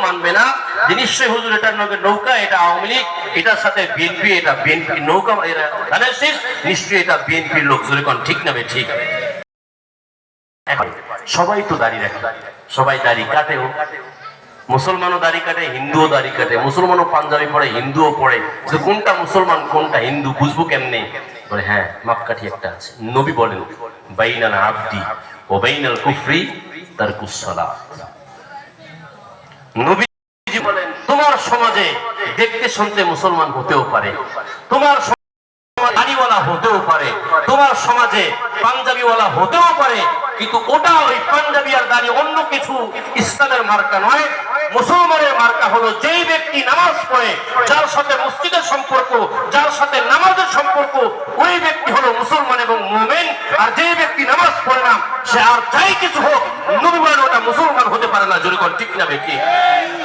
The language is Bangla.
মানবে না যে নিশ্চয়ই হুজুর এটার নৌকা, এটা আওয়ামী লীগ, এটার সাথে বিএনপি, এটা বিএনপি নৌকা, এরা ধানের শীষ, নিশ্চয়ই এটা বিএনপির লোক। জোরে কোন ঠিক না ঠিক? এখন সবাই তো দাঁড়িয়ে রাখে, সবাই দাড়ি কাটেও, মুসলমানও দাড়ি কাটে, হিন্দুও দাড়ি কাটে, মুসলমানও পাঞ্জাবি পড়ে, হিন্দুও পড়ে, কোনটা মুসলমান কোনটা হিন্দু বুঝবো কেমনে? বলে হ্যাঁ মাপকাঠি একটা আছে। নবী বলেন বাইনাল আবদি ও বাইনাল কুফরি তারকুস সালাত। নবী বলেন তোমার সমাজে দেখতে শুনতে মুসলমান হতেও পারে, তোমার দাড়িওয়ালা হতেও পারে, তোমার সমাজে পাঞ্জাবিওয়ালা হতেও পারে, কিন্তু ওটা ওই পাঞ্জাবি আর দাড়ি অন্য কিছু ইসলামের মার্কা নয়। মুসলমানের মার্কা হলো যেই ব্যক্তি নামাজ পড়ে, যার সাথে মসজিদের সম্পর্ক, যার সাথে নামাজের সম্পর্ক, ওই ব্যক্তি হলো মুসলমান এবং মুমিন। আর যেই ব্যক্তি নামাজ পড়ে না, সে আর যাই কিছু হোক, নবী বলেন ওটা মুসলমান হতে পারে না। জোরে কোন ঠিক না বেকি?